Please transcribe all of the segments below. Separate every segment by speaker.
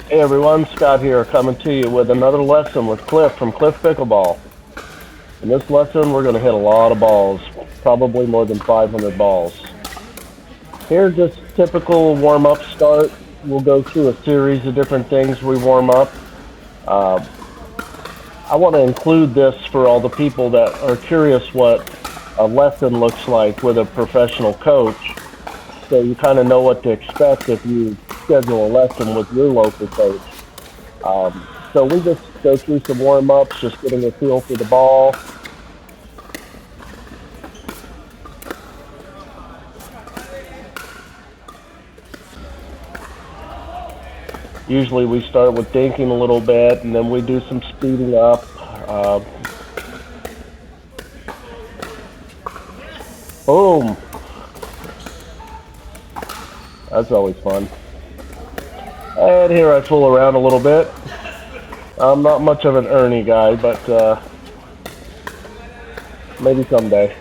Speaker 1: Hey everyone, Scott here coming to you with another lesson with Cliff from Cliff Pickleball. In this lesson, we're going to hit a lot of balls, probably more than 500 balls. Here's just typical warm-up start. We'll go through a series of different things we warm up. Uh, I want to include this for all the people that are curious what a lesson looks like with a professional coach, so you kind of know what to expect if you schedule a lesson with your local coach. So we just go through some warm ups, just getting a feel for the ball. Usually we start with dinking a little bit, and then we do some speeding up. Uh, Boom! That's always fun. And here I fool around a little bit. I'm not much of an Ernie guy, but maybe someday.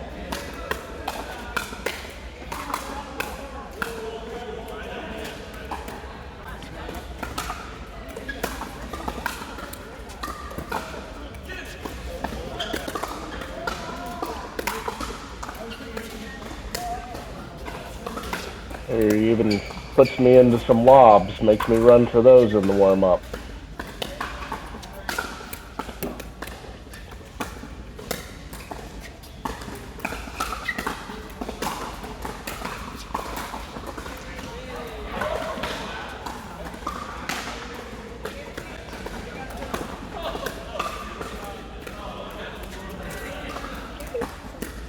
Speaker 1: He even puts me into some lobs, makes me run for those in the warm up.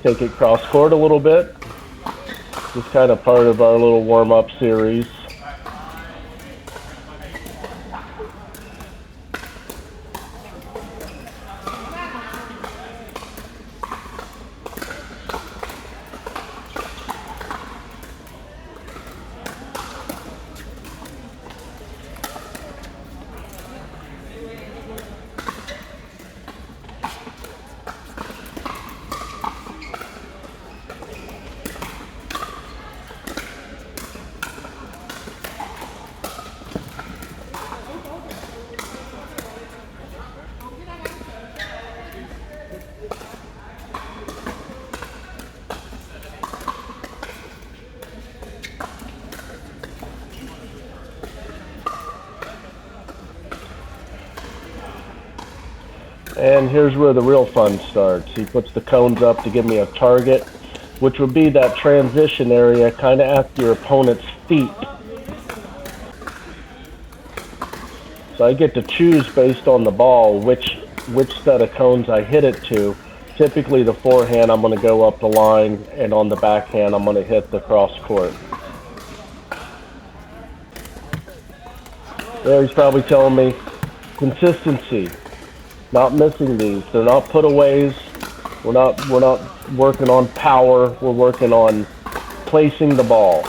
Speaker 1: Take it cross court a little bit. Just kind of part of our little warm up series. And here's where the real fun starts. He puts the cones up to give me a target, which would be that transition area kind of at your opponent's feet. So I get to choose based on the ball which set of cones I hit it to. Typically the forehand I'm going to go up the line, and on the backhand I'm going to hit the cross court. There he's probably telling me consistency. Not missing these. They're not putaways. We're not working on power. We're working on placing the ball.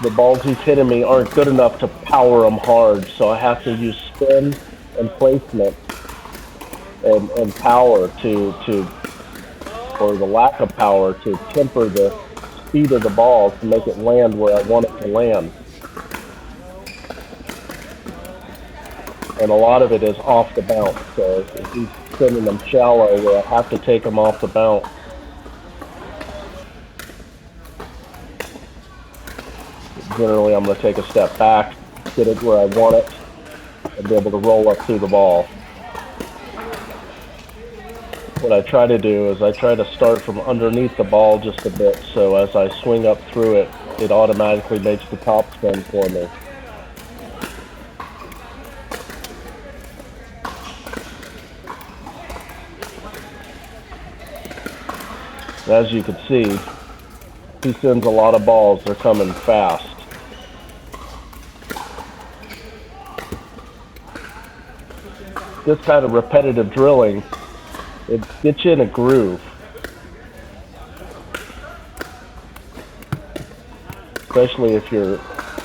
Speaker 1: The balls he's hitting me aren't good enough to power them hard, so I have to use spin and placement and power to or the lack of power to temper the speed of the ball to make it land where I want it to land. And a lot of it is off the bounce. So if he's sending them shallow, where I have to take them off the bounce. Generally, I'm going to take a step back, get it where I want it, and be able to roll up through the ball. What I try to do is I try to start from underneath the ball just a bit, so as I swing up through it, it automatically makes the top spin for me. As you can see, he sends a lot of balls. They're coming fast. This kind of repetitive drilling, it gets you in a groove. Especially if you're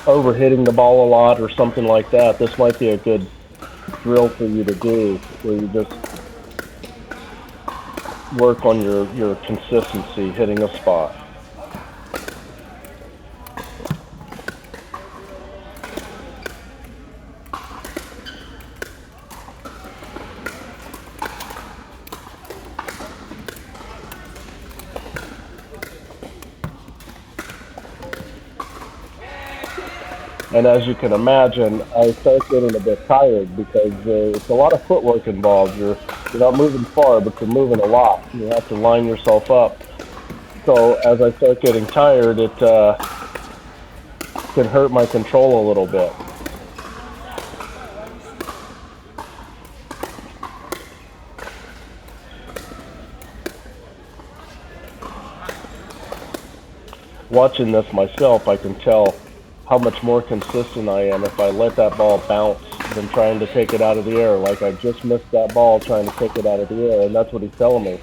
Speaker 1: overhitting the ball a lot or something like that, this might be a good drill for you to do, where you just work on your consistency hitting a spot. And as you can imagine, I start getting a bit tired because it's a lot of footwork involved. You're not moving far, but you're moving a lot. You have to line yourself up. So as I start getting tired, it can hurt my control a little bit. Watching this myself, I can tell how much more consistent I am if I let that ball bounce than trying to take it out of the air. Like I just missed that ball trying to take it out of the air, and that's what he's telling me.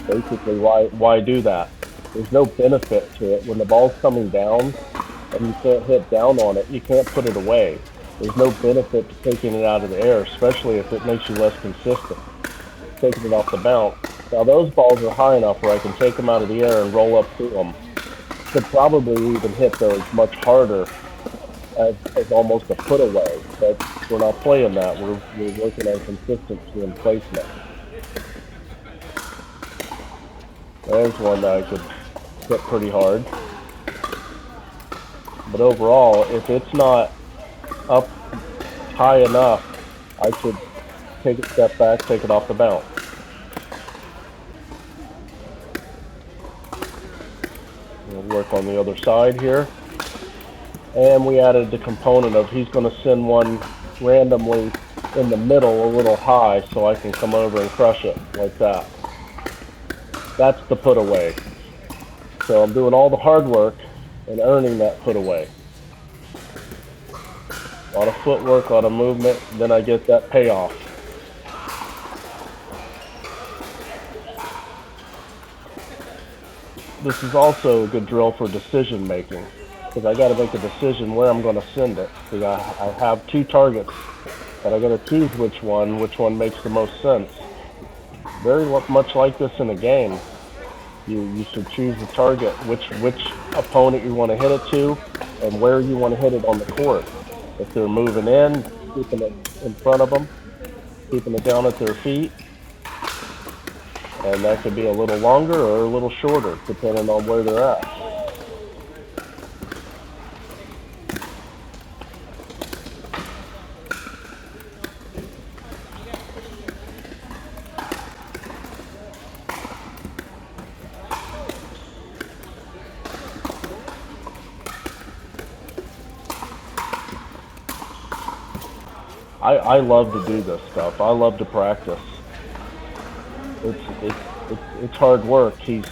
Speaker 1: Basically, why do that? There's no benefit to it when the ball's coming down and you can't hit down on it. You can't put it away. There's no benefit to taking it out of the air, especially if it makes you less consistent. Taking it off the bounce. Now those balls are high enough where I can take them out of the air and roll up to them. Could probably even hit those much harder as almost a put away, but we're not playing that. We're working on consistency and placement. There's one that I could hit pretty hard, but overall, if it's not up high enough, I should take a step back, take it off the bounce. We'll work on the other side here. And we added the component of he's going to send one randomly in the middle a little high so I can come over and crush it like that. That's the put away. So I'm doing all the hard work and earning that put away. A lot of footwork, a lot of movement, then I get that payoff. This is also a good drill for decision making because I got to make a decision where I'm going to send it. Because I have two targets, but I got to choose which one makes the most sense. Very much like this in a game, you should choose the target, which opponent you want to hit it to, and where you want to hit it on the court. If they're moving in, keeping it in front of them, keeping it down at their feet, and that could be a little longer or a little shorter, depending on where they're at. I love to do this stuff. I love to practice. It's hard work. He's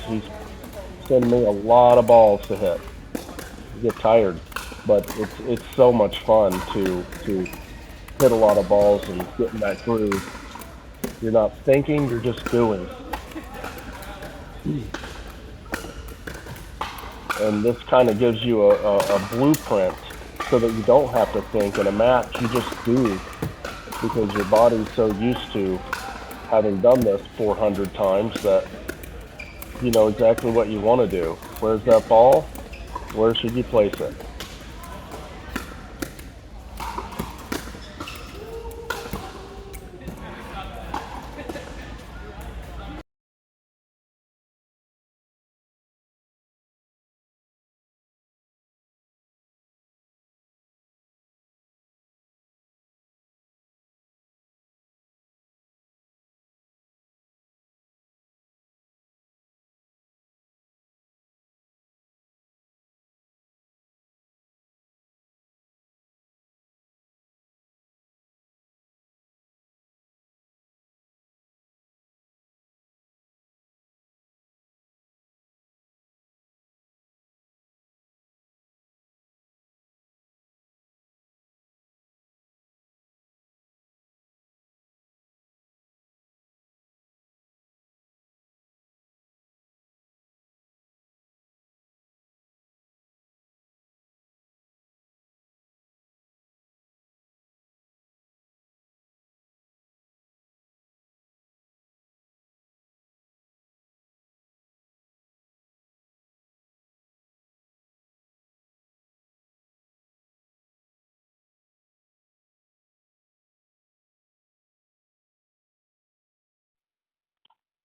Speaker 1: sending me a lot of balls to hit. You get tired, but it's so much fun to hit a lot of balls and get in that groove. You're not thinking, you're just doing. And this kind of gives you a blueprint so that you don't have to think in a match. You just do because your body's so used to having done this 400 times that you know exactly what you want to do. Where's that ball? Where should you place it?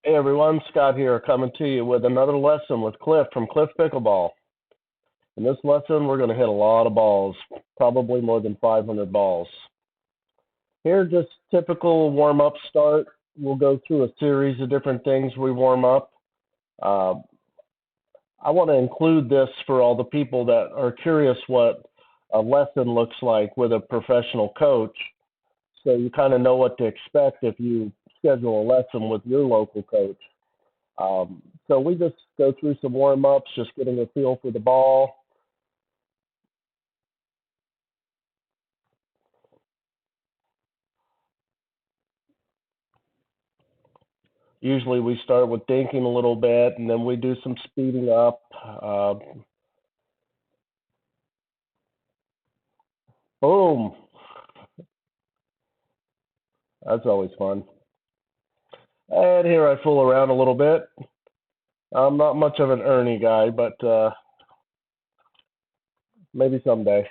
Speaker 1: Hey everyone, Scott here coming to you with another lesson with Cliff from Cliff Pickleball. In this lesson, we're going to hit a lot of balls, probably more than 500 balls. Here, just typical warm-up start. We'll go through a series of different things we warm up. Uh, I want to include this for all the people that are curious what a lesson looks like with a professional coach, so you kind of know what to expect if you schedule a lesson with your local coach. So we just go through some warm-ups, just getting a feel for the ball. Usually we start with dinking a little bit, and then we do some speeding up. Boom. That's always fun. And here I fool around a little bit. I'm not much of an Ernie guy, but maybe someday.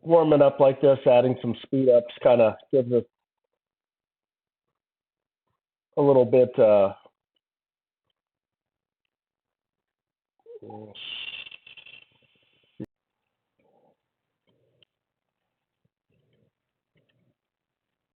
Speaker 1: Warming up like this, adding some speed ups kind of gives us a little bit